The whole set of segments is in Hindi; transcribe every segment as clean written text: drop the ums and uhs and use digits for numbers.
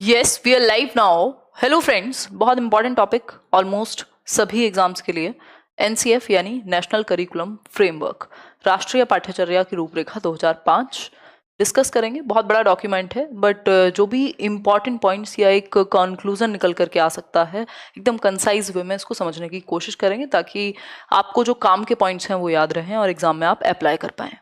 Yes we are live now. Hello friends, बहुत इंपॉर्टेंट टॉपिक ऑलमोस्ट सभी एग्जाम्स के लिए। एनसीएफ यानी नेशनल करिकुलम फ्रेमवर्क, राष्ट्रीय पाठ्यचर्या की रूपरेखा 2005 डिस्कस करेंगे। बहुत बड़ा डॉक्यूमेंट है, बट जो भी इंपॉर्टेंट पॉइंट्स या एक कंक्लूजन निकल करके आ सकता है, एकदम कंसाइज वे में इसको समझने की कोशिश करेंगे ताकि आपको जो काम के पॉइंट्स हैं वो याद रहें और एग्जाम में आप अप्लाई कर पाएँ।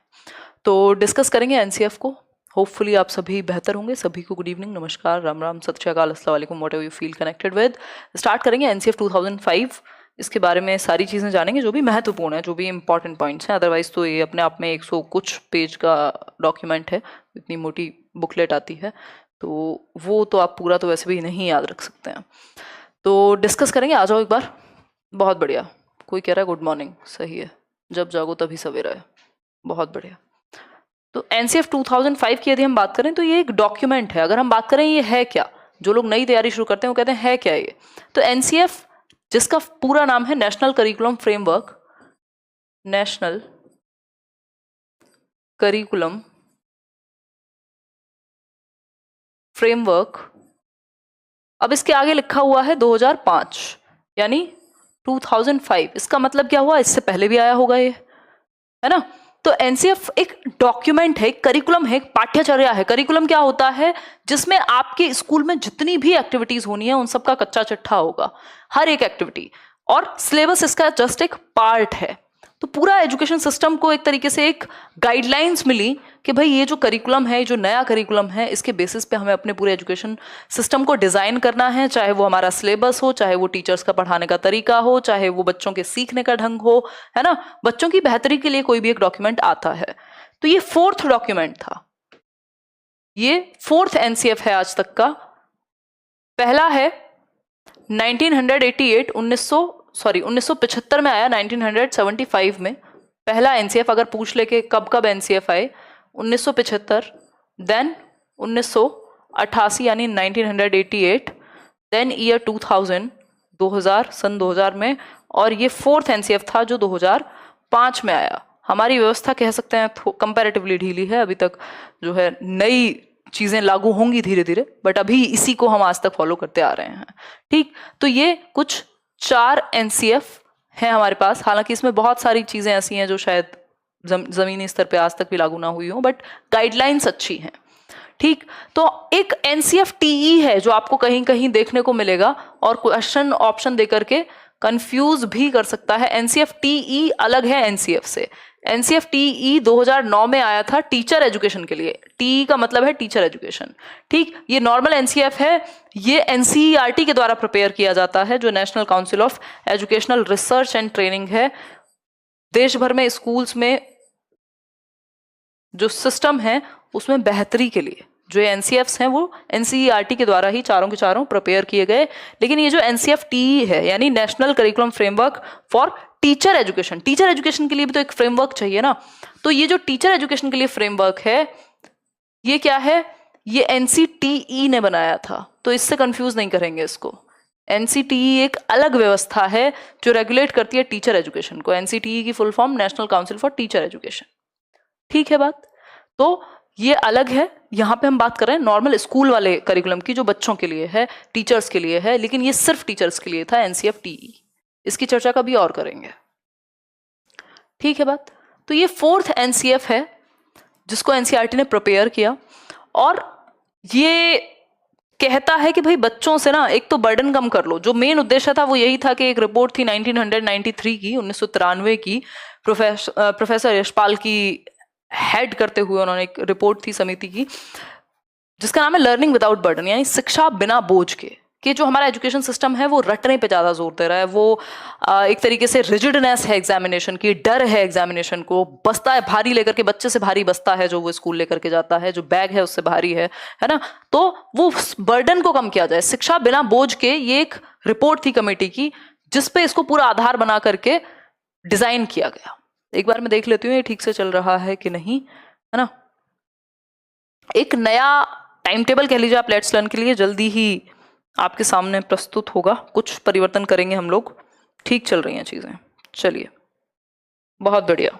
तो डिस्कस करेंगे एनसीएफ को। होपफुली आप सभी बेहतर होंगे। सभी को गुड इवनिंग, नमस्कार, राम राम, सत श्री अकाल, अस्सलाम वालेकुम, what ever you feel connected with. Start करेंगे एनसीएफ 2005। इसके बारे में सारी चीज़ें जानेंगे जो भी महत्वपूर्ण है, जो भी इंपॉर्टेंट पॉइंट्स हैं। अदरवाइज तो ये अपने आप में 100 कुछ पेज का डॉक्यूमेंट है, इतनी मोटी बुकलेट आती है, तो वो तो आप पूरा तो वैसे भी नहीं याद रख सकते हैं। तो डिस्कस करेंगे, आ जाओ एक बार। बहुत बढ़िया। कोई कह रहा है गुड मॉर्निंग, सही है, जब जागो तभी सवेरा है। बहुत बढ़िया। तो एनसीएफ 2005 की यदि हम बात करें तो ये एक डॉक्यूमेंट है। अगर हम बात करें ये है क्या, जो लोग नई तैयारी शुरू करते हैं वो कहते हैं है क्या ये। तो एनसीएफ, जिसका पूरा नाम है national curriculum framework, national curriculum framework, अब इसके आगे लिखा हुआ है 2005 यानी 2005। इसका मतलब क्या हुआ, इससे पहले भी आया होगा ये, है ना। तो एनसीएफ एक डॉक्यूमेंट है, करिकुलम है, पाठ्यचर्या है। करिकुलम क्या होता है, जिसमें आपके स्कूल में जितनी भी एक्टिविटीज होनी है उन सबका कच्चा चिट्ठा होगा, हर एक एक्टिविटी। और सिलेबस इसका जस्ट एक पार्ट है। तो पूरा एजुकेशन सिस्टम को एक तरीके से एक गाइडलाइंस मिली कि भाई ये जो करिकुलम है, जो नया करिकुलम है, इसके बेसिस पे हमें अपने पूरे एजुकेशन सिस्टम को डिजाइन करना है। चाहे वो हमारा सिलेबस हो, चाहे वो टीचर्स का पढ़ाने का तरीका हो, चाहे वो बच्चों के सीखने का ढंग हो, है ना। बच्चों की बेहतरी के लिए कोई भी एक डॉक्यूमेंट आता है। तो ये फोर्थ डॉक्यूमेंट था, ये फोर्थ एनसीएफ है आज तक का। पहला है 1988 1975 में आया, 1975 में पहला एनसीएफ। अगर पूछ ले के कब कब एनसीएफ आए, 1975, देन 1988 यानी 1988, देन ईयर 2000, 2000, सन 2000 में, और ये फोर्थ एनसीएफ था जो 2005 में आया। हमारी व्यवस्था कह सकते हैं कंपैरेटिवली ढीली है, अभी तक जो है नई चीजें लागू होंगी धीरे धीरे, बट अभी इसी को हम आज तक फॉलो करते आ रहे हैं। ठीक, तो ये कुछ 4 एनसीएफ हैं हमारे पास। हालांकि इसमें बहुत सारी चीजें ऐसी हैं जो शायद जमीनी स्तर पे आज तक भी लागू ना हुई हो, बट गाइडलाइंस अच्छी हैं। ठीक, तो एक एनसीएफ टीई है जो आपको कहीं कहीं देखने को मिलेगा और क्वेश्चन ऑप्शन देकर के कंफ्यूज भी कर सकता है। एनसीएफ टीई अलग है एनसीएफ से। एनसीएफ टीई 2009 में आया था टीचर एजुकेशन के लिए। टीई का मतलब है टीचर एजुकेशन। ठीक, ये नॉर्मल एनसीएफ है, ये एनसीईआरटी के द्वारा प्रिपेयर किया जाता है, जो national council of educational research and training है। देश भर में स्कूल्स में जो सिस्टम है उसमें बेहतरी के लिए जो एनसीएफ्स हैं वो एनसीईआरटी के द्वारा ही चारों के चारों प्रिपेयर किए गए। लेकिन ये जो एनसीएफ टीई है यानी national curriculum framework for teacher education, teacher education के लिए भी तो एक फ्रेमवर्क चाहिए ना। तो ये जो टीचर एजुकेशन के लिए फ्रेमवर्क है, ये क्या है, ये एनसीटीई ने बनाया था, तो इससे कंफ्यूज नहीं करेंगे इसको। एनसीटीई एक अलग व्यवस्था है जो रेगुलेट करती है टीचर एजुकेशन को। एनसीटीई की full form national council for teacher education. ठीक है बात, तो ये अलग है। यहाँ पे हम बात कर रहे हैं नॉर्मल स्कूल वाले करिकुलम की, जो बच्चों के लिए है, टीचर्स के लिए है, लेकिन ये सिर्फ टीचर्स के लिए था, एनसीएफ टीई। इसकी चर्चा कभी और करेंगे। ठीक है बात, तो ये फोर्थ एनसीएफ है जिसको एनसीईआरटी ने प्रिपेयर किया, और ये कहता है कि भाई बच्चों से ना एक तो बर्डन कम कर लो। जो मेन उद्देश्य था वो यही था कि एक रिपोर्ट थी 1993 की, 1993 की, प्रोफेसर यशपाल की हेड करते हुए उन्होंने एक रिपोर्ट थी समिति की, जिसका नाम है लर्निंग विदाउट बर्डन, यानी शिक्षा बिना बोझ के। कि जो हमारा एजुकेशन सिस्टम है वो रटने पे ज्यादा जोर दे रहा है, वो एक तरीके से रिजिडनेस है एग्जामिनेशन की, डर है एग्जामिनेशन को, बस्ता है भारी लेकर के, बच्चे से भारी बस्ता है जो वो स्कूल लेकर के जाता है, जो बैग है उससे भारी है ना। तो वो बर्डन को कम किया जाए, शिक्षा बिना बोझ के। ये एक रिपोर्ट थी कमेटी की जिसपे इसको पूरा आधार बना करके डिजाइन किया गया। एक बार मैं देख लेती हूँ ये ठीक से चल रहा है कि नहीं, है ना। एक नया टाइम टेबल कह लीजिए आप लेट्स लर्न के लिए जल्दी ही आपके सामने प्रस्तुत होगा। कुछ परिवर्तन करेंगे हम लोग। ठीक चल रही हैं चीजें, चलिए बहुत बढ़िया।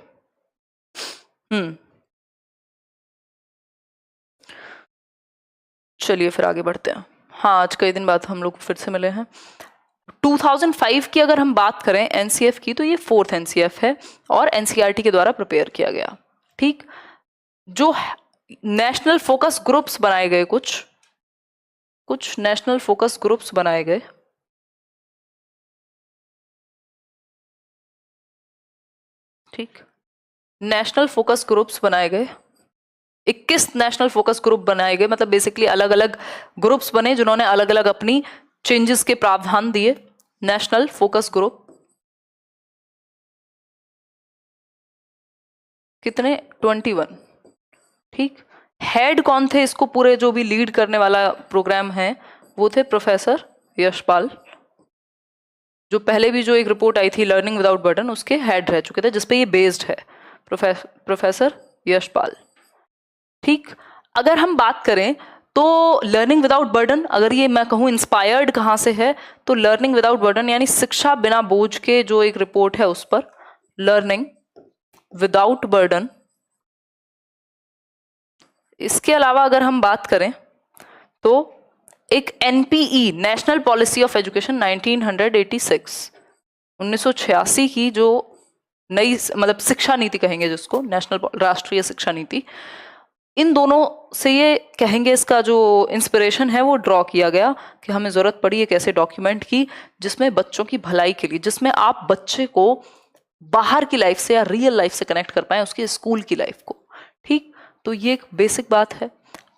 चलिए फिर आगे बढ़ते हैं। हाँ, आज कई दिन बाद हम लोग फिर से मिले हैं। 2005 की अगर हम बात करें एनसीएफ की, तो ये 4th एनसीएफ है और एनसीईआरटी के द्वारा प्रिपेयर किया गया। ठीक, जो नेशनल फोकस ग्रुप्स बनाए गए, कुछ नेशनल फोकस ग्रुप्स बनाए गए। ठीक, नेशनल फोकस ग्रुप्स बनाए गए, 21 नेशनल फोकस ग्रुप बनाए गए, मतलब बेसिकली अलग अलग ग्रुप्स बने जिन्होंने अलग अलग अपनी चेंजेस के प्रावधान दिए। नेशनल फोकस ग्रुप कितने? 21। ठीक, हेड कौन थे इसको पूरे जो भी लीड करने वाला प्रोग्राम है, वो थे प्रोफेसर यशपाल, जो पहले भी जो एक रिपोर्ट आई थी लर्निंग विदाउट बर्डन, उसके हेड रह चुके थे, जिसपे ये बेस्ड है, प्रोफेसर यशपाल। ठीक, अगर हम बात करें तो लर्निंग विदाउट बर्डन, अगर ये मैं कहूँ इंस्पायर्ड कहाँ से है, तो लर्निंग विदाउट बर्डन यानी शिक्षा बिना बोझ के जो एक रिपोर्ट है उस पर, लर्निंग विदाउट बर्डन। इसके अलावा अगर हम बात करें तो एक NPE, national policy of education 1986 की जो नई मतलब शिक्षा नीति कहेंगे जिसको, नेशनल राष्ट्रीय शिक्षा नीति, इन दोनों से ये कहेंगे इसका जो इंस्पिरेशन है वो ड्रॉ किया गया कि हमें ज़रूरत पड़ी एक ऐसे डॉक्यूमेंट की जिसमें बच्चों की भलाई के लिए, जिसमें आप बच्चे को बाहर की लाइफ से या रियल लाइफ से कनेक्ट कर पाएं, उसकी स्कूल की लाइफ को। ठीक, तो ये एक बेसिक बात है।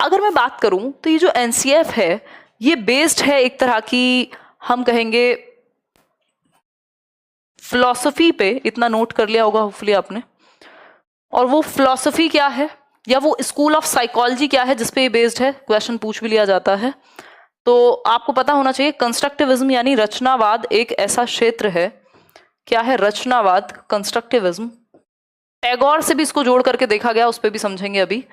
अगर मैं बात करूं तो ये जो एनसीएफ है ये बेस्ड है एक तरह की, हम कहेंगे फिलॉसफी पे, इतना नोट कर लिया होगा होपफुली आपने। और वो फिलॉसफी क्या है या वो स्कूल ऑफ साइकोलॉजी क्या है जिसपे ये बेस्ड है, क्वेश्चन पूछ भी लिया जाता है। तो आपको पता होना चाहिए कंस्ट्रक्टिविज्म यानी रचनावाद एक ऐसा क्षेत्र है। क्या है? रचनावाद, कंस्ट्रक्टिविज्म। टैगोर से भी इसको जोड़ करके देखा गया, उस पर भी समझेंगे अभी।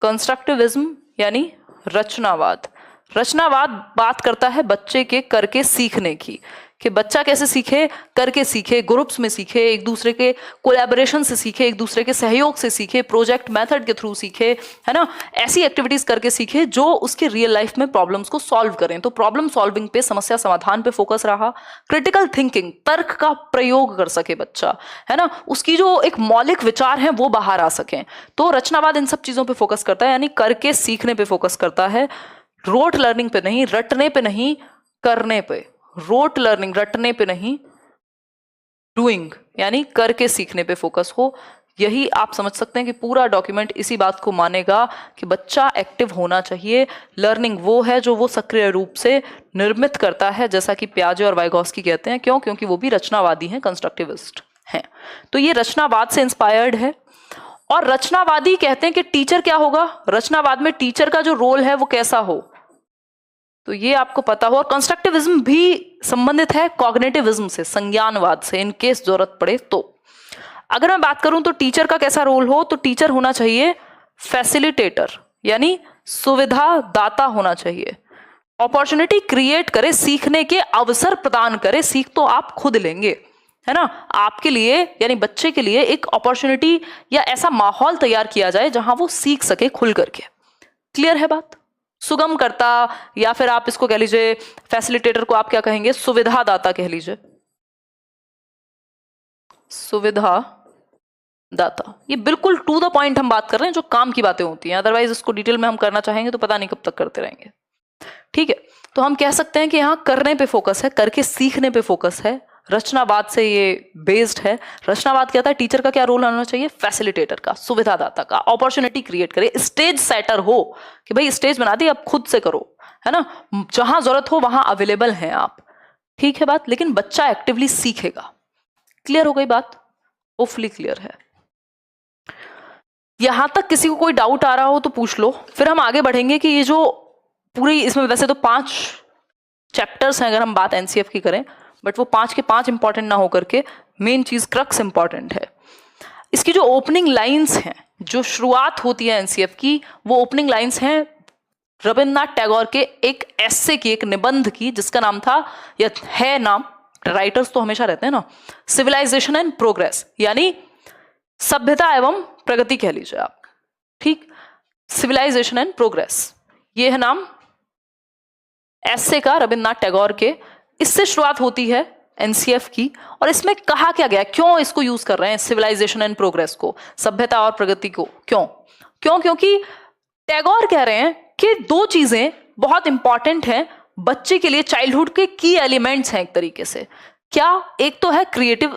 कंस्ट्रक्टिविज्म यानी रचनावाद। रचनावाद बात करता है बच्चे के करके सीखने की, कि बच्चा कैसे सीखे, करके सीखे, ग्रुप्स में सीखे, एक दूसरे के कोलैबोरेशन से सीखे, एक दूसरे के सहयोग से सीखे, प्रोजेक्ट मेथड के थ्रू सीखे, है ना, ऐसी एक्टिविटीज करके सीखे जो उसके रियल लाइफ में प्रॉब्लम्स को सॉल्व करें। तो प्रॉब्लम सॉल्विंग पे, समस्या समाधान पे फोकस रहा, क्रिटिकल थिंकिंग, तर्क का प्रयोग कर सके बच्चा, है ना, उसकी जो एक मौलिक विचार है वो बाहर आ सके। तो रचनावाद इन सब चीजों पे फोकस करता है, यानी करके सीखने पे फोकस करता है, रोट लर्निंग पे नहीं, रटने पे नहीं, करने पे। रोट लर्निंग, रटने पे नहीं, डूइंग यानी करके सीखने पे फोकस हो। यही आप समझ सकते हैं कि पूरा डॉक्यूमेंट इसी बात को मानेगा कि बच्चा एक्टिव होना चाहिए। लर्निंग वो है जो वो सक्रिय रूप से निर्मित करता है, जैसा कि पियाजे और वाइगोस्की कहते हैं। क्यों? क्योंकि वो भी रचनावादी हैं, कंस्ट्रक्टिविस्ट हैं। तो ये रचनावाद से इंस्पायर्ड है। और रचनावादी कहते हैं कि टीचर क्या होगा, रचनावाद में टीचर का जो रोल है वो कैसा हो, तो ये आपको पता हो। और कंस्ट्रक्टिविज्म भी संबंधित है कॉग्निटिविज्म से, संज्ञानवाद से, इन केस जरूरत पड़े तो। अगर मैं बात करूं तो टीचर का कैसा रोल हो, तो टीचर होना चाहिए फैसिलिटेटर, यानी सुविधा दाता होना चाहिए। अपॉर्चुनिटी क्रिएट करे, सीखने के अवसर प्रदान करे। सीख तो आप खुद लेंगे, है ना, आपके लिए यानी बच्चे के लिए एक अपॉर्चुनिटी या ऐसा माहौल तैयार किया जाए जहां वो सीख सके खुल करके। क्लियर है बात? सुगम करता, या फिर आप इसको कह लीजिए, फैसिलिटेटर को आप क्या कहेंगे, सुविधा दाता कह लीजिए, सुविधा दाता। ये बिल्कुल टू द पॉइंट हम बात कर रहे हैं, जो काम की बातें होती हैं। अदरवाइज इसको डिटेल में हम करना चाहेंगे तो पता नहीं कब तक करते रहेंगे। ठीक है, तो हम कह सकते हैं कि यहाँ करने पे फोकस है, करके सीखने पे फोकस है। रचनावाद से ये बेस्ड है। रचनावाद कहता है टीचर का क्या रोल होना चाहिए, फैसिलिटेटर का, सुविधादाता का, अपॉर्चुनिटी क्रिएट करे, स्टेज सेटर हो कि भाई स्टेज बना दी, अब खुद से करो, है ना, जहां जरूरत हो वहां अवेलेबल हैं आप। ठीक है बात, लेकिन बच्चा एक्टिवली सीखेगा। क्लियर हो गई बात? होपफुली क्लियर है। यहां तक किसी को कोई डाउट आ रहा हो तो पूछ लो, फिर हम आगे बढ़ेंगे कि ये जो पूरी, इसमें वैसे तो 5 चैप्टर्स हैं अगर हम बात एनसीएफ की करें, बट वो 5 के 5 इंपॉर्टेंट ना होकर के मेन चीज क्रक्स इंपॉर्टेंट है। इसकी जो ओपनिंग लाइंस हैं, जो शुरुआत होती है एनसीएफ की, वो ओपनिंग लाइंस हैं रविन्द्रनाथ टैगोर के एक एस्से की, एक निबंध की, जिसका नाम था, या है नाम, राइटर्स तो हमेशा रहते हैं ना, सिविलाइजेशन एंड प्रोग्रेस, यानी सभ्यता एवं प्रगति कह लीजिए आप। ठीक, सिविलाइजेशन एंड प्रोग्रेस, ये है नाम ऐसे का रविन्द्रनाथ टैगोर के, इससे शुरुआत होती है एनसीएफ की। और इसमें कहा क्या गया, क्यों इसको यूज कर रहे हैं, सिविलाइजेशन एंड प्रोग्रेस को, सभ्यता और प्रगति को, क्यों क्यों क्योंकि टैगोर कह रहे हैं कि दो चीजें बहुत इंपॉर्टेंट हैं बच्चे के लिए, चाइल्डहुड के की एलिमेंट्स हैं एक तरीके से। क्या, एक तो है क्रिएटिव,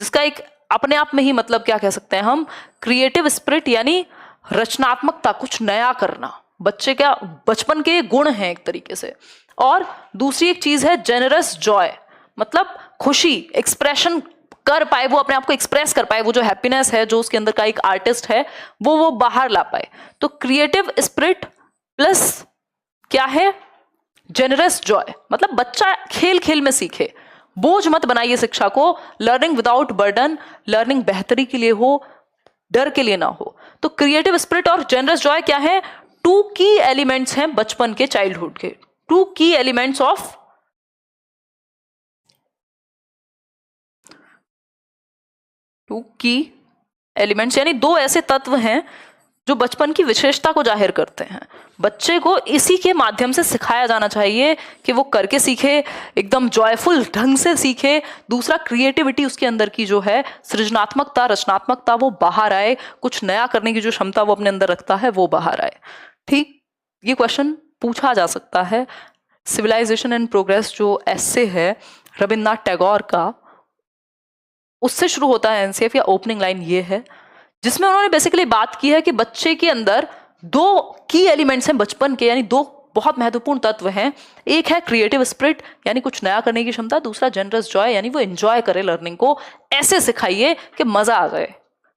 जिसका एक अपने आप में ही मतलब क्या कह सकते हैं हम, क्रिएटिव स्पिरिट यानी रचनात्मकता, कुछ नया करना, बच्चे का बचपन के गुण हैं एक तरीके से। और दूसरी एक चीज है जेनरस जॉय, मतलब खुशी, एक्सप्रेशन कर पाए, वो अपने आप को एक्सप्रेस कर पाए, वो जो हैप्पीनेस है, जो उसके अंदर का एक आर्टिस्ट है, वो बाहर ला पाए। तो क्रिएटिव स्पिरिट प्लस क्या है, जेनरस जॉय, मतलब बच्चा खेल खेल में सीखे, बोझ मत बनाइए शिक्षा को, लर्निंग विदाउट बर्डन, लर्निंग बेहतरी के लिए हो, डर के लिए ना हो। तो क्रिएटिव स्पिरिट और जेनरस जॉय क्या है, टू की एलिमेंट्स हैं बचपन के, चाइल्डहुड के, टू की एलिमेंट्स ऑफ टू की एलिमेंट्स, यानी दो ऐसे तत्व हैं जो बचपन की विशेषता को जाहिर करते हैं। बच्चे को इसी के माध्यम से सिखाया जाना चाहिए कि वो करके सीखे, एकदम जॉयफुल ढंग से सीखे। दूसरा, क्रिएटिविटी उसके अंदर की जो है, सृजनात्मकता, रचनात्मकता, वो बाहर आए, कुछ नया करने की जो क्षमता वो अपने अंदर रखता है वो बाहर आए। ठीक, ये क्वेश्चन पूछा जा सकता है। सिविलाइजेशन एंड प्रोग्रेस जो एस्से है रविन्द्रनाथ टैगोर का, उससे शुरू होता है एनसीएफ, या ओपनिंग लाइन ये है जिसमें उन्होंने बेसिकली बात की है कि बच्चे के अंदर दो की एलिमेंट्स हैं बचपन के, यानी दो बहुत महत्वपूर्ण तत्व हैं। एक है क्रिएटिव स्पिरिट यानी कुछ नया करने की क्षमता, दूसरा जनरस जॉय यानी वो एंजॉय करे लर्निंग को, ऐसे सिखाइए कि मजा आ जाए,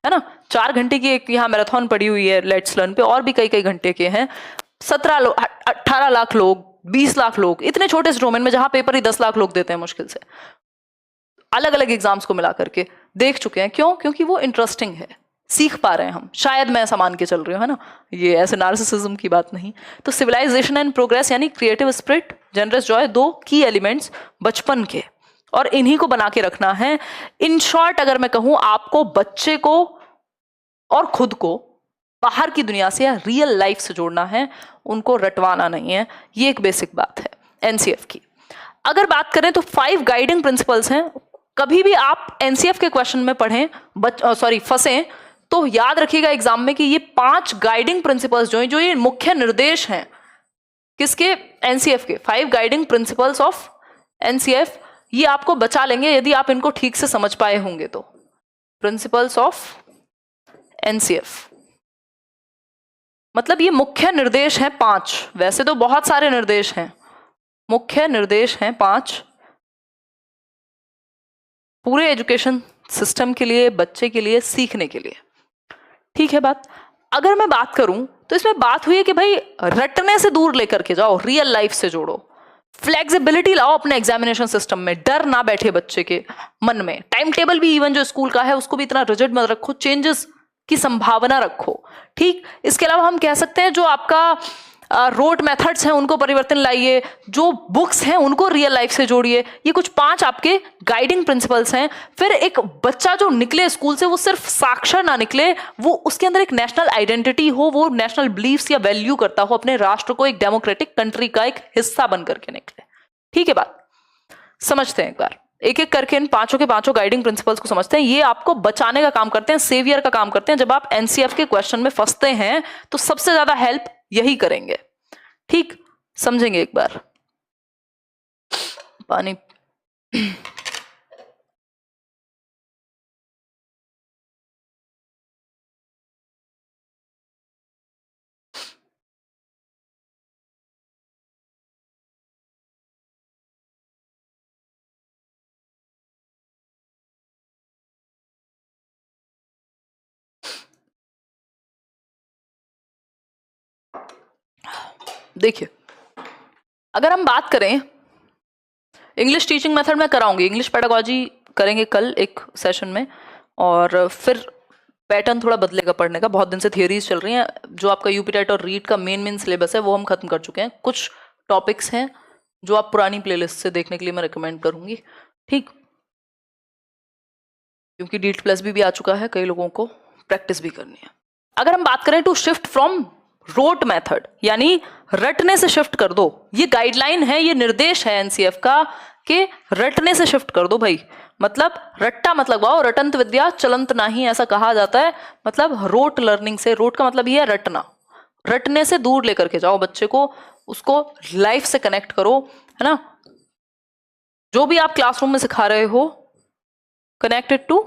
है ना। 4 घंटे की एक यहाँ मैराथन पड़ी हुई है लेट्स लर्न पे, और भी कई कई घंटे के हैं। 18 लाख लोग, 20 लाख लोग, इतने छोटे से डोमेन में जहां पेपर ही 10 लाख लोग देते हैं मुश्किल से, अलग अलग एग्जाम्स को मिला करके देख चुके हैं। क्यों? क्योंकि वो इंटरेस्टिंग है, सीख पा रहे हैं हम, शायद मैं ऐसा मान के चल रही हूँ, है ना, ये ऐसे नार्सिसिज्म की बात नहीं। तो सिविलाइजेशन एंड प्रोग्रेस यानी क्रिएटिव स्पिरिट, जनरस जॉय, दो की एलिमेंट्स बचपन के, और इन्हीं को बना के रखना है। इन शॉर्ट अगर मैं कहूं, आपको बच्चे को और खुद को बाहर की दुनिया से या रियल लाइफ से जोड़ना है, उनको रटवाना नहीं है। ये एक बेसिक बात है एनसीएफ की। अगर बात करें तो 5 गाइडिंग प्रिंसिपल्स हैं। कभी भी आप एनसीएफ के क्वेश्चन में पढ़ें, फंसे, तो याद रखिएगा एग्जाम में कि ये 5 गाइडिंग प्रिंसिपल्स जो ये मुख्य निर्देश हैं किसके, एनसीएफ के, 5 गाइडिंग प्रिंसिपल्स ऑफ एनसीएफ, ये आपको बचा लेंगे यदि आप इनको ठीक से समझ पाए होंगे तो। प्रिंसिपल्स ऑफ एनसीएफ मतलब ये मुख्य निर्देश हैं 5, वैसे तो बहुत सारे निर्देश हैं, मुख्य निर्देश हैं 5 पूरे एजुकेशन सिस्टम के लिए, बच्चे के लिए, सीखने के लिए। ठीक है बात। अगर मैं बात करूं तो इसमें बात हुई है कि भाई रटने से दूर लेकर के जाओ, रियल लाइफ से जोड़ो, फ्लेक्सिबिलिटी लाओ अपने एग्जामिनेशन सिस्टम में, डर ना बैठे बच्चे के मन में। टाइम टेबल भी इवन जो स्कूल का है उसको भी इतना रिजिड मत रखो, चेंजेस की संभावना रखो। ठीक, इसके अलावा हम कह सकते हैं जो आपका रोड मेथड्स हैं उनको परिवर्तन लाइए, जो बुक्स हैं उनको रियल लाइफ से जोड़िए। ये कुछ 5 आपके गाइडिंग प्रिंसिपल्स हैं। फिर एक बच्चा जो निकले स्कूल से वो सिर्फ साक्षर ना निकले, वो उसके अंदर एक नेशनल आइडेंटिटी हो, वो नेशनल बिलीफ्स या वैल्यू करता हो, अपने राष्ट्र को एक डेमोक्रेटिक कंट्री का एक हिस्सा बन करके निकले। ठीक है बात, समझते हैं एक बार एक एक करके इन 5 के 5 गाइडिंग प्रिंसिपल्स को समझते हैं। ये आपको बचाने का काम करते हैं, सेवियर का काम करते हैं। जब आप एनसीएफ के क्वेश्चन में फंसते हैं तो सबसे ज्यादा हेल्प यही करेंगे। ठीक, समझेंगे एक बार। पानी देखिए, अगर हम बात करें इंग्लिश टीचिंग मेथड में कराऊंगी, इंग्लिश पेडागोजी करेंगे कल एक सेशन में, और फिर पैटर्न थोड़ा बदलेगा पढ़ने का। बहुत दिन से थियरीज चल रही हैं, जो आपका यूपी टेट और रीट का मेन सिलेबस है वो हम खत्म कर चुके हैं। कुछ टॉपिक्स हैं जो आप पुरानी प्लेलिस्ट से देखने के लिए मैं रिकमेंड करूंगी। ठीक, क्योंकि डीट प्लस भी आ चुका है, कई लोगों को प्रैक्टिस भी करनी है। अगर हम बात करें to shift from rote method, यानी रटने से शिफ्ट कर दो। ये गाइडलाइन है, ये निर्देश है एनसीएफ का कि रटने से शिफ्ट कर दो भाई। मतलब रट्टा मतलब वाओ, रटंत विद्या चलंत नाही, ऐसा कहा जाता है। मतलब रोट लर्निंग से, रोट का मतलब ये है रटना, रटने से दूर लेकर के जाओ बच्चे को, उसको लाइफ से कनेक्ट करो, है ना। जो भी आप क्लासरूम में सिखा रहे हो, कनेक्टेड टू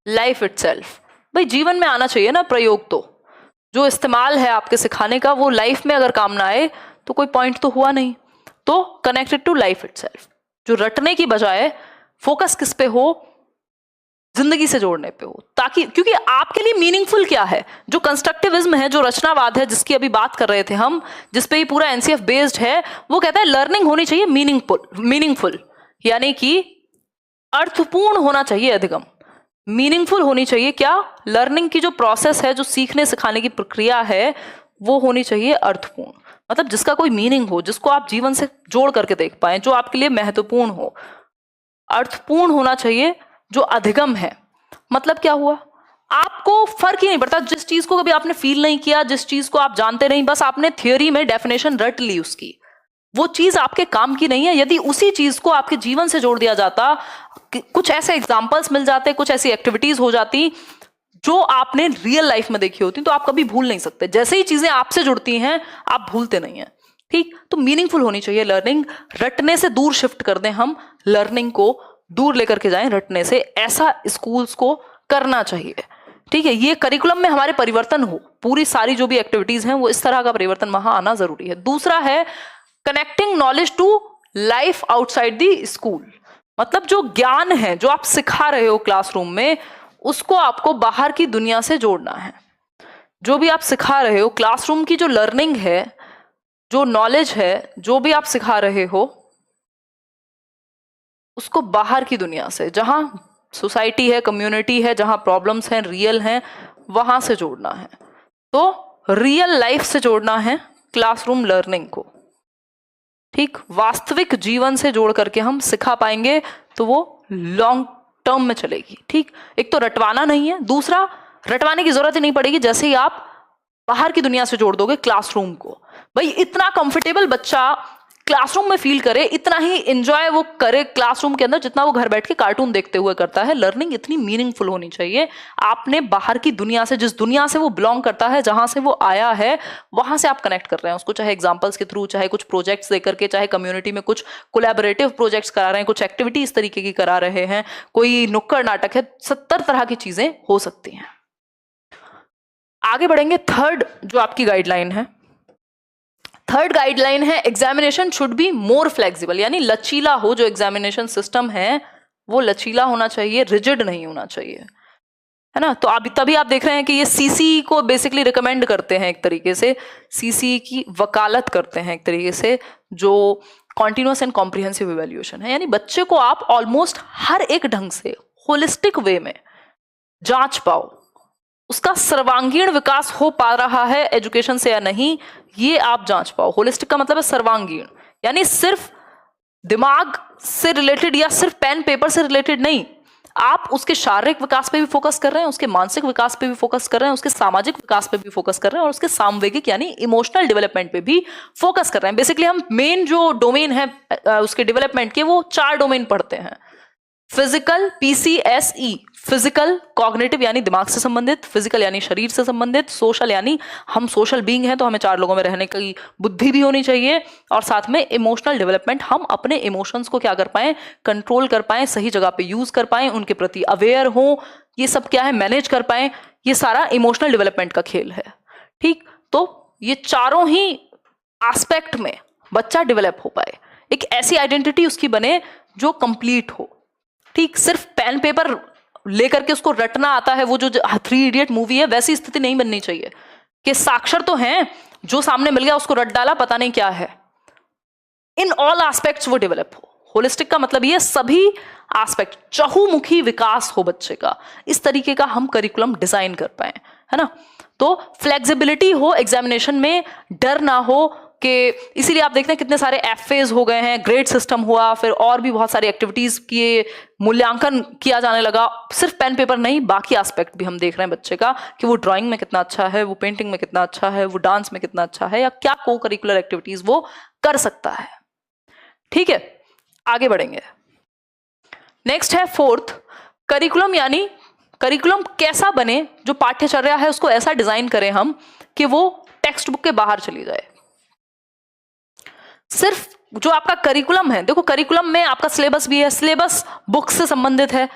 लाइफ इटसेल्फ। भाई जीवन में आना चाहिए ना प्रयोग, तो जो इस्तेमाल है आपके सिखाने का वो लाइफ में अगर काम ना आए तो कोई पॉइंट तो हुआ नहीं। तो कनेक्टेड टू लाइफ इटसेल्फ, जो रटने की बजाय फोकस किस पे हो, जिंदगी से जोड़ने पे हो, ताकि क्योंकि आपके लिए मीनिंगफुल क्या है, जो कंस्ट्रक्टिविज्म है, जो रचनावाद है जिसकी अभी बात कर रहे थे हम, जिसपे ही पूरा एनसीएफ बेस्ड है, वो कहता है लर्निंग होनी चाहिए मीनिंगफुल, यानी कि अर्थपूर्ण होना चाहिए, अधिगम मीनिंगफुल होनी चाहिए। क्या? लर्निंग की जो प्रोसेस है, जो सीखने सिखाने की प्रक्रिया है, वो होनी चाहिए अर्थपूर्ण, मतलब जिसका कोई मीनिंग हो, जिसको आप जीवन से जोड़ करके देख पाए, जो आपके लिए महत्वपूर्ण हो। अर्थपूर्ण होना चाहिए, जो अधिगम है। मतलब क्या हुआ, आपको फर्क ही नहीं पड़ता, जिस चीज को कभी आपने फील नहीं किया, जिस चीज को आप जानते नहीं, बस आपने थियोरी में डेफिनेशन रट ली उसकी, वो चीज आपके काम की नहीं है। यदि उसी चीज को आपके जीवन से जोड़ दिया जाता, कुछ ऐसे एग्जाम्पल्स मिल जाते, कुछ ऐसी एक्टिविटीज हो जाती जो आपने रियल लाइफ में देखी होती, तो आप कभी भूल नहीं सकते। जैसे ही चीजें आपसे जुड़ती हैं आप भूलते नहीं हैं। ठीक, तो मीनिंगफुल होनी चाहिए लर्निंग, रटने से दूर शिफ्ट कर दें हम, लर्निंग को दूर लेकर के जाएं रटने से, ऐसा स्कूल्स को करना चाहिए। ठीक है, ये करिकुलम में हमारे परिवर्तन हो, पूरी सारी जो भी एक्टिविटीज हैं वो इस तरह का परिवर्तन वहां आना जरूरी है। दूसरा है connecting knowledge to life outside the school, मतलब जो ज्ञान है जो आप सिखा रहे हो क्लासरूम में, उसको आपको बाहर की दुनिया से जोड़ना है। जो भी आप सिखा रहे हो, क्लासरूम की जो लर्निंग है, जो नॉलेज है, जो भी आप सिखा रहे हो, उसको बाहर की दुनिया से, जहां सोसाइटी है, कम्युनिटी है, जहां प्रॉब्लम्स हैं, रियल हैं, वहां से जोड़ना है। तो रियल लाइफ से जोड़ना है क्लासरूम लर्निंग को। ठीक, वास्तविक जीवन से जोड़ करके हम सिखा पाएंगे तो वो लॉन्ग टर्म में चलेगी। ठीक, एक तो रटवाना नहीं है, दूसरा रटवाने की जरूरत ही नहीं पड़ेगी जैसे ही आप बाहर की दुनिया से जोड़ दोगे क्लासरूम को। भाई इतना कंफर्टेबल बच्चा क्लासरूम में फील करे, इतना ही एंजॉय वो करे क्लासरूम के अंदर जितना वो घर बैठ के कार्टून देखते हुए करता है। लर्निंग इतनी मीनिंगफुल होनी चाहिए, आपने बाहर की दुनिया से, जिस दुनिया से वो बिलोंग करता है, जहां से वो आया है, वहां से आप कनेक्ट कर रहे हैं उसको, चाहे एग्जांपल्स के थ्रू, चाहे कुछ प्रोजेक्ट्स देकर के, चाहे कम्युनिटी में कुछ कोलैबोरेटिव प्रोजेक्ट्स करा रहे हैं, कुछ एक्टिविटी इस तरीके की करा रहे हैं, कोई नुक्कड़ नाटक है, 70 तरह की चीजें हो सकती हैं। आगे बढ़ेंगे, थर्ड जो आपकी गाइडलाइन है, थर्ड गाइडलाइन है examination should be more flexible, यानी लचीला हो। जो एग्जामिनेशन सिस्टम है वो लचीला होना चाहिए, रिजिड नहीं होना चाहिए, है ना। तो अभी तभी आप देख रहे हैं कि ये सीसी को बेसिकली रिकमेंड करते हैं, एक तरीके से सीसी की वकालत करते हैं एक तरीके से, जो कॉन्टिन्यूअस एंड कॉम्प्रिहेंसिव इवैल्यूएशन है। यानी बच्चे को आप ऑलमोस्ट हर एक ढंग से होलिस्टिक वे में जांच पाओ, उसका सर्वांगीण विकास हो पा रहा है एजुकेशन से या नहीं, ये आप जांच पाओ। होलिस्टिक का मतलब है सर्वांगीण, यानी सिर्फ दिमाग से रिलेटेड या सिर्फ पेन पेपर से रिलेटेड नहीं, आप उसके शारीरिक विकास पे भी फोकस कर रहे हैं, उसके मानसिक विकास पे भी फोकस कर रहे हैं, उसके सामाजिक विकास पे भी फोकस कर रहे हैं, और उसके सामवेगिक यानी इमोशनल डेवलपमेंट पे भी फोकस कर रहे हैं। बेसिकली हम मेन जो डोमेन है उसके डेवलपमेंट के, वो 4 डोमेन पढ़ते हैं। फिजिकल, PCSE, फिजिकल कॉग्निटिव यानी दिमाग से संबंधित, फिजिकल यानी शरीर से संबंधित, सोशल यानी हम सोशल बीइंग हैं तो हमें 4 लोगों में रहने की बुद्धि भी होनी चाहिए, और साथ में इमोशनल डेवलपमेंट, हम अपने इमोशंस को क्या कर पाएं, कंट्रोल कर पाएं, सही जगह पे यूज कर पाएं, उनके प्रति अवेयर हो, ये सब क्या है, मैनेज कर पाएं। ये सारा इमोशनल डेवलपमेंट का खेल है। ठीक, तो ये चारों ही एस्पेक्ट में बच्चा डेवलप हो पाए, एक ऐसी आइडेंटिटी उसकी बने जो कंप्लीट हो। ठीक, सिर्फ पेन पेपर लेकर के उसको रटना आता है, वो जो 3 इडियट मूवी है, वैसी स्थिति नहीं बननी चाहिए कि साक्षर तो हैं, जो सामने मिल गया उसको रट डाला, पता नहीं क्या है। इन ऑल एस्पेक्ट्स वो डेवलप हो। होलिस्टिक का मतलब ये सभी एस्पेक्ट, चहुमुखी विकास हो बच्चे का, इस तरीके का हम करिकुलम डिजाइन कर पाए, है ना। तो फ्लेक्सिबिलिटी हो एग्जामिनेशन में, डर ना हो कि इसीलिए आप देखते हैं कितने सारे एफएज हो गए हैं, ग्रेड सिस्टम हुआ, फिर और भी बहुत सारी एक्टिविटीज की मूल्यांकन किया जाने लगा। सिर्फ पेन पेपर नहीं, बाकी एस्पेक्ट भी हम देख रहे हैं बच्चे का कि वो ड्राइंग में कितना अच्छा है, वो पेंटिंग में कितना अच्छा है, वो डांस में कितना अच्छा है, या क्या को करिकुलर एक्टिविटीज वो कर सकता है। ठीक है, आगे बढ़ेंगे। नेक्स्ट है फोर्थ, करिकुलम, यानी करिकुलम कैसा बने, जो पाठ्यचर्या है उसको ऐसा डिजाइन करें हम कि वो टेक्स्ट बुक के बाहर चली जाए। सिर्फ जो आपका करिकुलम है, देखो करिकुलम में आपका सिलेबस भी है, सिलेबस बुक से संबंधित है,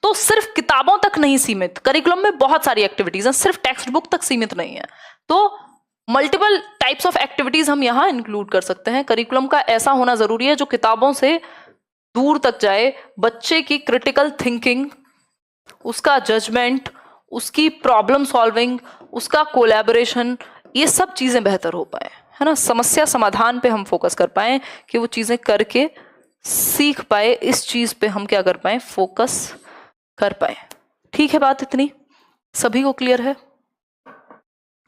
तो सिर्फ किताबों तक नहीं सीमित, करिकुलम में बहुत सारी एक्टिविटीज हैं, सिर्फ टेक्स्ट बुक तक सीमित नहीं है। तो मल्टीपल टाइप्स ऑफ एक्टिविटीज हम यहां इंक्लूड कर सकते हैं। करिकुलम का ऐसा होना जरूरी है जो किताबों से दूर तक जाए, बच्चे की क्रिटिकल थिंकिंग, उसका जजमेंट, उसकी प्रॉब्लम सॉल्विंग, उसका कोलैबोरेशन, ये सब चीजें बेहतर हो पाए, है ना। समस्या समाधान पे हम फोकस कर पाए कि वो चीजें करके सीख पाए, इस चीज पे हम क्या कर पाए, फोकस कर पाए। ठीक है, बात इतनी सभी को क्लियर है?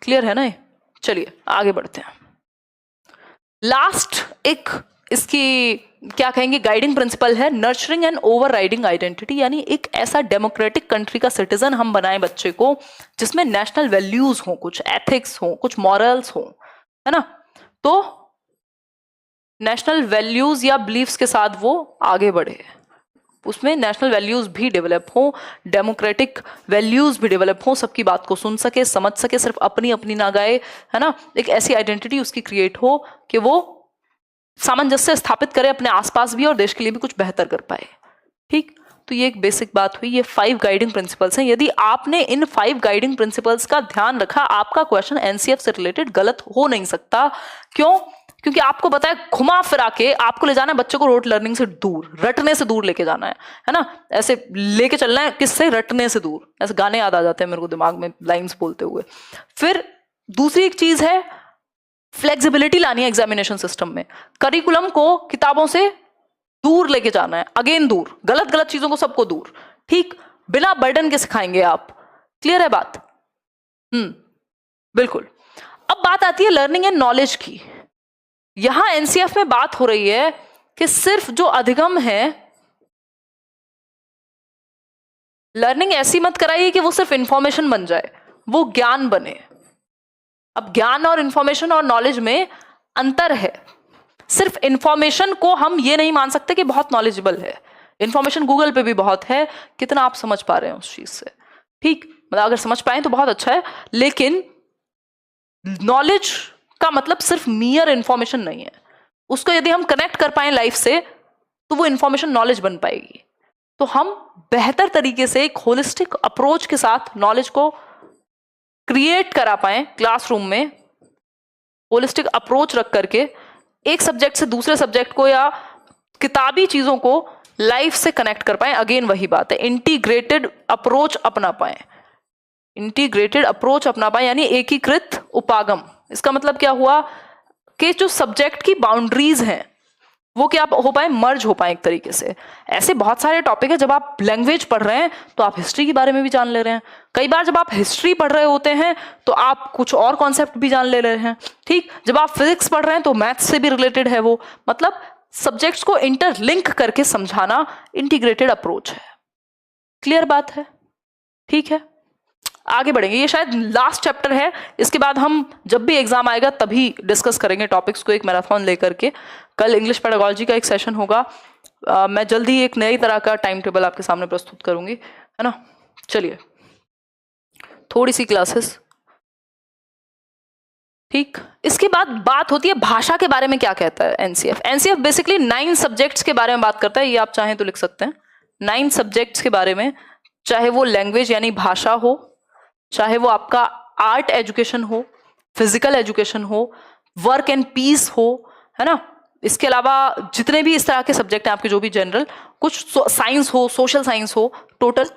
क्लियर है ना? चलिए आगे बढ़ते हैं। लास्ट एक इसकी क्या कहेंगे गाइडिंग प्रिंसिपल है, नर्चरिंग एंड ओवरराइडिंग आइडेंटिटी, यानी एक ऐसा डेमोक्रेटिक कंट्री का सिटीजन हम बनाएं बच्चे को जिसमें नेशनल वैल्यूज हो, कुछ एथिक्स हो, कुछ मॉरल्स हो, है ना। तो नेशनल वैल्यूज या बिलीफ्स के साथ वो आगे बढ़े, उसमें नेशनल वैल्यूज भी डेवलप हो, डेमोक्रेटिक वैल्यूज भी डेवलप हो, सबकी बात को सुन सके, समझ सके, सिर्फ अपनी अपनी ना गाए, है ना। एक ऐसी आइडेंटिटी उसकी क्रिएट हो कि वो सामंजस्य स्थापित करे अपने आसपास भी और देश के लिए भी कुछ बेहतर कर पाए। ठीक, तो ये एक बेसिक बात हुई। ये 5 गाइडिंग प्रिंसिपल्स हैं। यदि आपने इन 5 गाइडिंग प्रिंसिपल्स का ध्यान रखा, आपका क्वेश्चन एनसीएफ से रिलेटेड गलत हो नहीं सकता। क्यों? क्योंकि आपको पता है घुमा फिरा के आपको ले जाना है बच्चे को रोट लर्निंग से दूर, रटने से दूर लेके जाना है ना। ऐसे लेके चलना है, किससे? रटने से दूर। ऐसे गाने याद आ जाते हैं मेरे को दिमाग में लाइंस बोलते हुए। फिर दूसरी एक चीज है, फ्लेक्सिबिलिटी लानी है एग्जामिनेशन सिस्टम में। करिकुलम को किताबों से दूर लेके जाना है, अगेन दूर, गलत गलत चीजों को सबको दूर। ठीक, बिना बर्डन के सिखाएंगे आप। क्लियर है बात? बिल्कुल। अब बात आती है लर्निंग एंड नॉलेज की। यहां एनसीएफ में बात हो रही है कि सिर्फ जो अधिगम है, लर्निंग ऐसी मत कराइए कि वो सिर्फ इंफॉर्मेशन बन जाए, वो ज्ञान बने। अब ज्ञान और इंफॉर्मेशन और नॉलेज में अंतर है। सिर्फ इंफॉर्मेशन को हम ये नहीं मान सकते कि बहुत नॉलेजेबल है। इंफॉर्मेशन गूगल पे भी बहुत है, कितना आप समझ पा रहे हैं उस चीज से। ठीक, मतलब अगर समझ पाए तो बहुत अच्छा है, लेकिन नॉलेज का मतलब सिर्फ मियर इंफॉर्मेशन नहीं है। उसको यदि हम कनेक्ट कर पाए लाइफ से तो वो इंफॉर्मेशन नॉलेज बन पाएगी। तो हम बेहतर तरीके से एक होलिस्टिक अप्रोच के साथ नॉलेज को क्रिएट करा पाए क्लासरूम में, होलिस्टिक अप्रोच रख करके एक सब्जेक्ट से दूसरे सब्जेक्ट को या किताबी चीजों को लाइफ से कनेक्ट कर पाए। अगेन वही बात है, इंटीग्रेटेड अप्रोच अपना पाए। इंटीग्रेटेड अप्रोच अपना पाए यानी एकीकृत उपागम। इसका मतलब क्या हुआ कि जो सब्जेक्ट की बाउंड्रीज हैं वो क्या हो पाए, मर्ज हो पाए एक तरीके से। ऐसे बहुत सारे टॉपिक है, जब आप लैंग्वेज पढ़ रहे हैं तो आप हिस्ट्री के बारे में भी जान ले रहे हैं। कई बार जब आप हिस्ट्री पढ़ रहे होते हैं तो आप कुछ और कॉन्सेप्ट भी जान ले रहे हैं। ठीक, जब आप फिजिक्स पढ़ रहे हैं तो मैथ्स से भी रिलेटेड है वो। मतलब सब्जेक्ट्स को इंटरलिंक करके समझाना इंटीग्रेटेड अप्रोच है। क्लियर बात है? ठीक है, आगे बढ़ेंगे। ये शायद लास्ट चैप्टर है, इसके बाद हम जब भी एग्जाम आएगा तभी डिस्कस करेंगे टॉपिक्स को एक मैराथन लेकर के। कल इंग्लिश पेडागोलॉजी का एक सेशन होगा। मैं जल्दी एक नई तरह का टाइम टेबल आपके सामने प्रस्तुत करूंगी, है ना। चलिए, थोड़ी सी क्लासेस। ठीक, इसके बाद बात होती है भाषा के बारे में क्या कहता है एनसीएफ। एनसीएफ बेसिकली 9 सब्जेक्ट्स के बारे में बात करता है। ये आप चाहें तो लिख सकते हैं, 9 सब्जेक्ट्स के बारे में, चाहे वो लैंग्वेज यानी भाषा हो, चाहे वो आपका आर्ट एजुकेशन हो, फिजिकल एजुकेशन हो, वर्क एंड पीस हो, है ना। इसके अलावा जितने भी इस तरह के सब्जेक्ट हैं आपके, जो भी जनरल, कुछ साइंस हो, सोशल साइंस हो, टोटल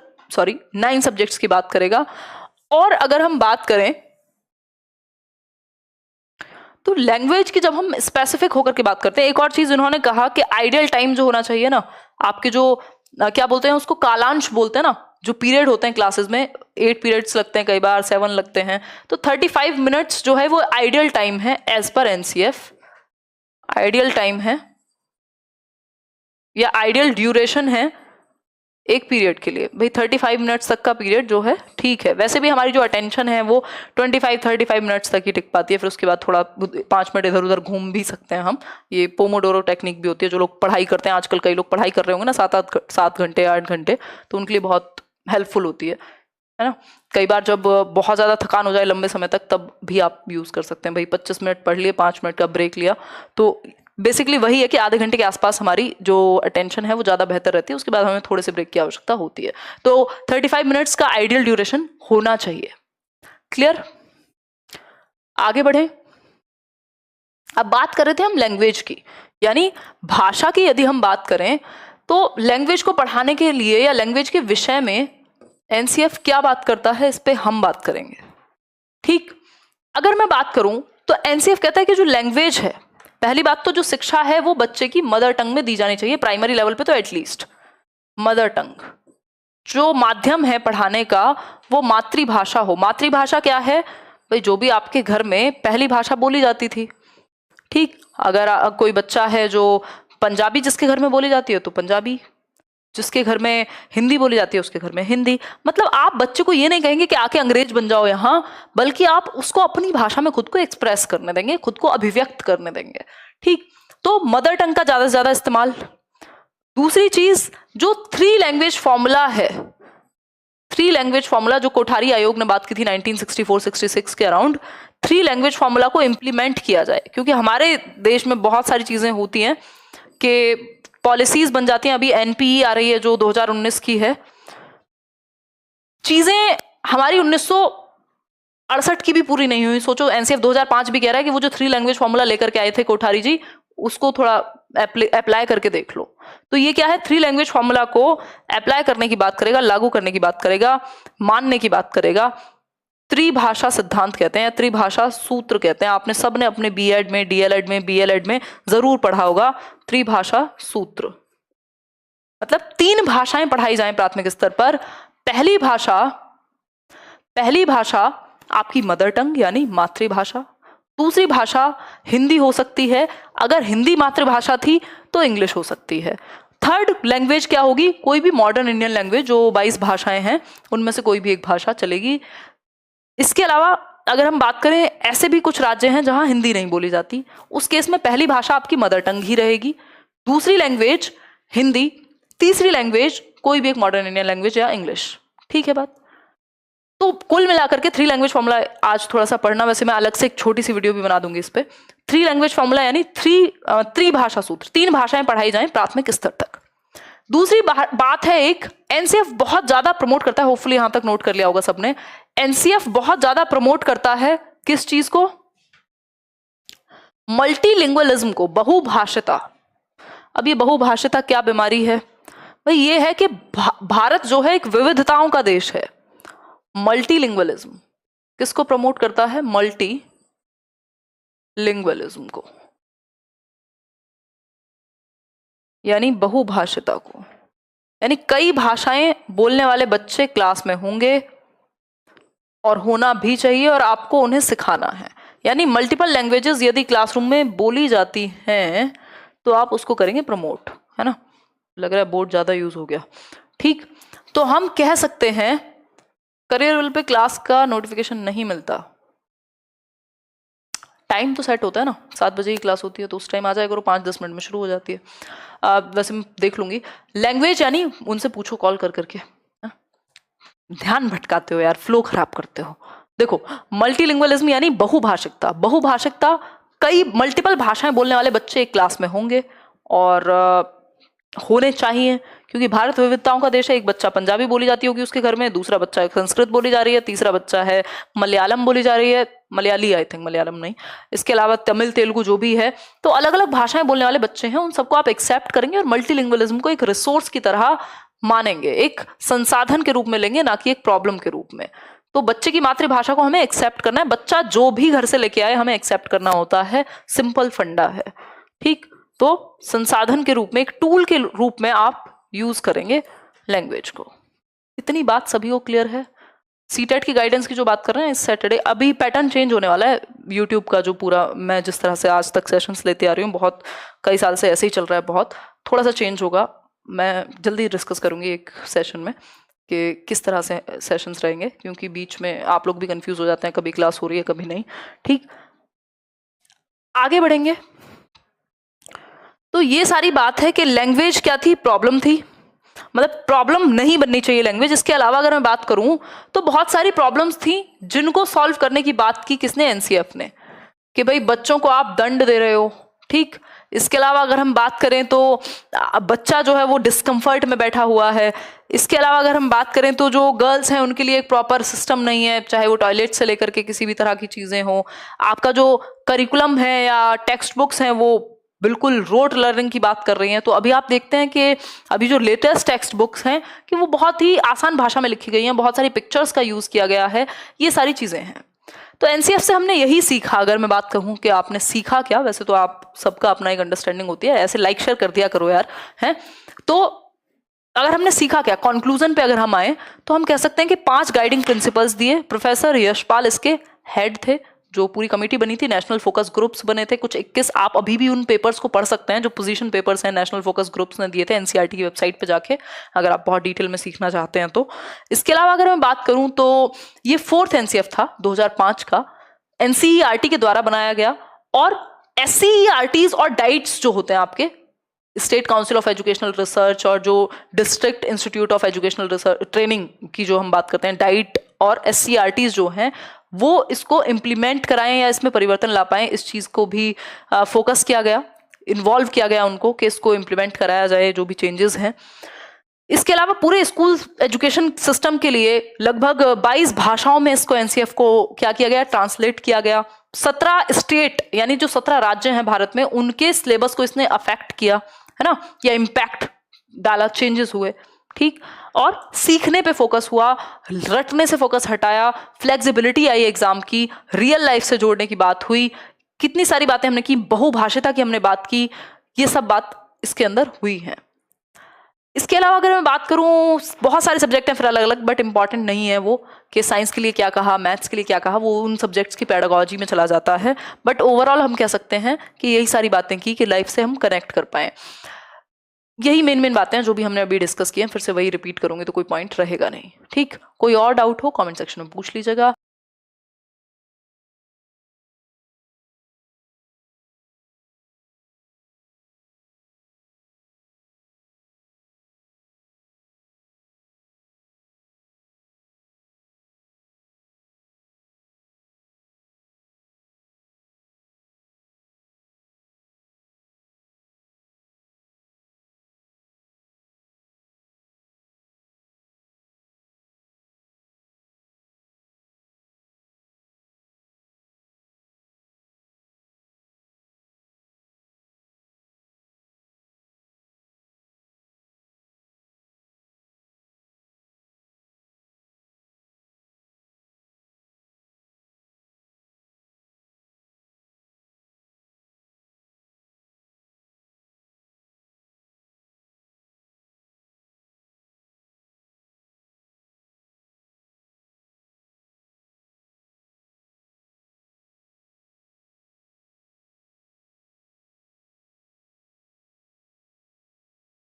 9 सब्जेक्ट्स की बात करेगा। और अगर हम बात करें तो लैंग्वेज की जब हम स्पेसिफिक होकर के बात करते हैं, एक और चीज इन्होंने कहा कि आइडियल टाइम जो होना चाहिए ना, आपके जो क्या बोलते हैं उसको, कालांश बोलते हैं ना, जो पीरियड होते हैं क्लासेस में, 8 पीरियड्स लगते हैं, कई बार 7 लगते हैं, तो 35 मिनट्स जो है वो आइडियल टाइम है एज पर एनसीएफ। आइडियल टाइम है या आइडियल ड्यूरेशन है एक पीरियड के लिए, भाई 35 मिनट्स तक का पीरियड जो है ठीक है। वैसे भी हमारी जो अटेंशन है वो 25-35 मिनट्स तक ही टिक पाती है, फिर उसके बाद थोड़ा 5 मिनट इधर उधर घूम भी सकते हैं हम। ये पोमोडोरो टेक्निक भी होती है, जो लोग पढ़ाई करते हैं, आजकल कई लोग पढ़ाई कर रहे होंगे ना 7 घंटे 8 घंटे, तो उनके लिए बहुत हेल्पफुल होती है ना। कई बार जब बहुत ज़्यादा थकान हो जाए लंबे समय तक, तब भी आप यूज़ कर सकते हैं। भाई 25 मिनट पढ़ लिए, 5 मिनट का ब्रेक लिया, तो बेसिकली वही है कि आधे घंटे के आसपास हमारी जो अटेंशन है वो ज़्यादा बेहतर रहती है, उसके बाद हमें थोड़े से ब्रेक की आवश्यकता होती है। तो 35 मिनट्स का आइडियल ड्यूरेशन होना चाहिए। क्लियर? आगे बढ़े। अब बात कर रहे थे हम लैंग्वेज की, यानी भाषा की यदि हम बात करें तो लैंग्वेज को पढ़ाने के लिए या लैंग्वेज के विषय में एनसीएफ क्या बात करता है, इस पे हम बात करेंगे। ठीक, अगर मैं बात करूं तो एनसीएफ कहता है कि जो लैंग्वेज है, पहली बात तो जो शिक्षा है वो बच्चे की मदर टंग में दी जानी चाहिए, प्राइमरी लेवल पे तो एटलीस्ट मदर टंग। जो माध्यम है पढ़ाने का वो मातृभाषा हो। मातृभाषा क्या है भाई? जो भी आपके घर में पहली भाषा बोली जाती थी। ठीक, अगर कोई बच्चा है जो पंजाबी जिसके घर में बोली जाती है तो पंजाबी, जिसके घर में हिंदी बोली जाती है उसके घर में हिंदी। मतलब आप बच्चे को ये नहीं कहेंगे कि आके अंग्रेज बन जाओ यहाँ, बल्कि आप उसको अपनी भाषा में खुद को एक्सप्रेस करने देंगे, खुद को अभिव्यक्त करने देंगे। ठीक, तो मदर टंग का ज्यादा से ज्यादा इस्तेमाल। दूसरी चीज, जो 3 लैंग्वेज फॉर्मूला है, 3 लैंग्वेज फॉर्मूला जो कोठारी आयोग ने बात की थी 1964-66 के अराउंड, 3 लैंग्वेज फॉर्मूला को इम्प्लीमेंट किया जाए, क्योंकि हमारे देश में बहुत सारी चीजें होती हैं कि पॉलिसीज बन जाती हैं। अभी एनपीई आ रही है जो 2019 की है, चीजें हमारी 1968 की भी पूरी नहीं हुई। सोचो, एनसीएफ 2005 भी कह रहा है कि वो जो 3 लैंग्वेज फॉर्मूला लेकर के आए थे कोठारी जी, उसको थोड़ा अप्लाई करके देख लो। तो ये क्या है, 3 लैंग्वेज फॉर्मूला को अप्लाई करने की बात करेगा, लागू करने की बात करेगा, मानने की बात करेगा। त्रिभाषा सिद्धांत कहते हैं, त्रिभाषा सूत्र कहते हैं। आपने सबने अपने बीएड में, डीएलएड में, बीएलएड में जरूर पढ़ा होगा त्रिभाषा सूत्र। मतलब 3 भाषाएं पढ़ाई जाएं प्राथमिक स्तर पर। पहली भाषा आपकी मदर टंग यानी मातृभाषा। दूसरी भाषा हिंदी हो सकती है, अगर हिंदी मातृभाषा थी तो इंग्लिश हो सकती है। थर्ड लैंग्वेज क्या होगी? कोई भी मॉडर्न इंडियन लैंग्वेज, जो 22 भाषाएं हैं उनमें से कोई भी एक भाषा चलेगी। इसके अलावा अगर हम बात करें, ऐसे भी कुछ राज्य हैं जहां हिंदी नहीं बोली जाती, उस केस में पहली भाषा आपकी मदर टंग ही रहेगी, दूसरी लैंग्वेज हिंदी, तीसरी लैंग्वेज कोई भी एक मॉडर्न इंडियन लैंग्वेज या इंग्लिश। ठीक है बात? तो कुल मिलाकर के 3 लैंग्वेज फॉर्मूला आज थोड़ा सा पढ़ना, वैसे मैं अलग से एक छोटी सी वीडियो भी बना दूंगी इस पे। 3 लैंग्वेज फॉर्मूला यानी त्रिभाषा सूत्र, 3 भाषाएं पढ़ाई जाएं प्राथमिक स्तर तक। दूसरी बात है, एक एनसीएफ बहुत ज्यादा प्रमोट करता है, होपफुली यहां तक नोट कर लिया होगा सबने, एनसीएफ बहुत ज्यादा प्रमोट करता है किस चीज को? मल्टीलिंगुअलिज्म को, बहुभाषिता। अब ये बहुभाषिता क्या बीमारी है भाई? ये है कि भारत जो है एक विविधताओं का देश है। मल्टीलिंगुअलिज्म किसको प्रमोट करता है? मल्टीलिंगुअलिज्म को, यानी बहुभाषिता को। यानी कई भाषाएं बोलने वाले बच्चे क्लास में होंगे और होना भी चाहिए, और आपको उन्हें सिखाना है। यानी मल्टीपल लैंग्वेजेस यदि क्लासरूम में बोली जाती हैं तो आप उसको करेंगे प्रमोट, है ना? लग रहा है बोर्ड ज्यादा यूज हो गया। ठीक, तो हम कह सकते हैं करियर लेवल पे क्लास का नोटिफिकेशन नहीं मिलता। टाइम तो सेट होता है ना, 7 बजे की क्लास होती है तो उस टाइम आ जाएगा, और 5-10 मिनट में शुरू हो जाती है। वैसे मैं देख लूंगी। लैंग्वेज यानी उनसे पूछो कॉल कर करके, ध्यान भटकाते हो यार, फ्लो खराब करते हो। देखो, मल्टीलिंगुअलिज्म यानी बहुभाषिकता। बहुभाषिकता, कई मल्टीपल भाषाएं बोलने वाले बच्चे एक क्लास में होंगे और होने चाहिए, क्योंकि भारत विविधताओं का देश है। एक बच्चा पंजाबी बोली जाती होगी उसके घर में, दूसरा बच्चा संस्कृत बोली जा रही है, तीसरा बच्चा है मलयालम बोली जा रही है, मलयाली आई थिंक, मलयालम नहीं, इसके अलावा तमिल, तेलुगु जो भी है। तो अलग अलग भाषाएं बोलने वाले बच्चे हैं, उन सबको आप एक्सेप्ट करेंगे और मल्टीलिंगुअलिज्म को एक रिसोर्स की तरह मानेंगे, एक संसाधन के रूप में लेंगे, ना कि एक प्रॉब्लम के रूप में। तो बच्चे की मातृभाषा को हमें एक्सेप्ट करना है। बच्चा जो भी घर से लेके आए हमें एक्सेप्ट करना होता है, सिंपल फंडा है। ठीक, तो संसाधन के रूप में, एक टूल के रूप में आप यूज करेंगे लैंग्वेज को। इतनी बात सभी को क्लियर है? सीटेट की गाइडेंस की जो बात कर रहे हैं, इस सैटरडे अभी पैटर्न चेंज होने वाला है यूट्यूब का, जो पूरा मैं जिस तरह से आज तक सेशंस लेते आ रही हूँ, बहुत कई साल से ऐसे ही चल रहा है, बहुत थोड़ा सा चेंज होगा। मैं जल्दी डिस्कस करूँगी एक सेशन में कि किस तरह से सेशंस रहेंगे, क्योंकि बीच में आप लोग भी कंफ्यूज हो जाते हैं, कभी क्लास हो रही है कभी नहीं। ठीक, आगे बढ़ेंगे। तो ये सारी बात है कि लैंग्वेज क्या थी, प्रॉब्लम थी, मतलब प्रॉब्लम नहीं बननी चाहिए लैंग्वेज। इसके अलावा अगर मैं बात करूं तो बहुत सारी प्रॉब्लम्स थी जिनको सॉल्व करने की बात की किसने, एनसीएफ ने, कि भाई बच्चों को आप दंड दे रहे हो। ठीक, इसके अलावा अगर हम बात करें तो बच्चा जो है वो डिस्कम्फर्ट में बैठा हुआ है। इसके अलावा अगर हम बात करें तो जो गर्ल्स हैं उनके लिए एक प्रॉपर सिस्टम नहीं है, चाहे वो टॉयलेट से लेकर के किसी भी तरह की चीज़ें हो। आपका जो करिकुलम है या टेक्स्ट बुक्स हैं वो बिल्कुल रोट लर्निंग की बात कर रही हैं। तो अभी आप देखते हैं कि अभी जो लेटेस्ट टेक्स्ट बुक्स हैं कि वो बहुत ही आसान भाषा में लिखी गई हैं, बहुत सारी पिक्चर्स का यूज़ किया गया है, ये सारी चीज़ें हैं। तो एनसीएफ से हमने यही सीखा। अगर मैं बात कहूँ कि आपने सीखा क्या, वैसे तो आप सबका अपना एक अंडरस्टैंडिंग होती है, ऐसे लाइक शेयर कर दिया करो यार, हैं। तो अगर हमने सीखा क्या, कंक्लूजन पे अगर हम आए तो हम कह सकते हैं कि 5 गाइडिंग प्रिंसिपल्स दिए। प्रोफेसर यशपाल इसके हेड थे, जो पूरी कमेटी बनी थी, नेशनल फोकस ग्रुप्स बने थे कुछ 21। आप अभी भी उन पेपर्स को पढ़ सकते हैं, जो पोजीशन पेपर्स हैं नेशनल फोकस ग्रुप्स ने दिए थे एनसीईआरटी की वेबसाइट पे जाके, अगर आप बहुत डिटेल में सीखना चाहते हैं तो। इसके अलावा अगर मैं बात करूं तो ये 4th एनसीएफ था 2005 का, एनसीईआरटी के द्वारा बनाया गया। और एससीईआरटीज और डाइट्स जो होते हैं आपके state council of educational research और जो district institute of educational research training की जो हम बात करते हैं, डाइट और एससीईआरटीज जो हैं वो इसको इम्प्लीमेंट कराएं या इसमें परिवर्तन ला पाएं, इस चीज़ को भी फोकस किया गया, इन्वॉल्व किया गया उनको कि इसको इम्प्लीमेंट कराया जाए जो भी चेंजेस हैं। इसके अलावा पूरे स्कूल एजुकेशन सिस्टम के लिए लगभग 22 भाषाओं में इसको एनसीएफ को क्या किया गया, ट्रांसलेट किया गया। 17 स्टेट यानी जो 17 राज्य हैं भारत में, उनके सिलेबस को इसने अफेक्ट किया, है ना, या इम्पैक्ट डाला, चेंजेस हुए। ठीक, और सीखने पे फोकस हुआ, रटने से फोकस हटाया, फ्लेक्सिबिलिटी आई एग्जाम की, रियल लाइफ से जोड़ने की बात हुई, कितनी सारी बातें हमने की, बहुभाषिता की हमने बात की, ये सब बात इसके अंदर हुई है। इसके अलावा अगर मैं बात करूं, बहुत सारे सब्जेक्ट हैं फिर अलग अलग, बट इंपॉर्टेंट नहीं है वो कि साइंस के लिए क्या कहा, मैथ्स के लिए क्या कहा, वो उन सब्जेक्ट्स की पेडागोजी में चला जाता है। बट ओवरऑल हम कह सकते हैं कि यही सारी बातें की कि लाइफ से हम कनेक्ट कर पाएं। यही मेन बातें हैं जो भी हमने अभी डिस्कस किए हैं, फिर से वही रिपीट करूंगी तो कोई पॉइंट रहेगा नहीं। ठीक, कोई और डाउट हो कमेंट सेक्शन में पूछ लीजिएगा।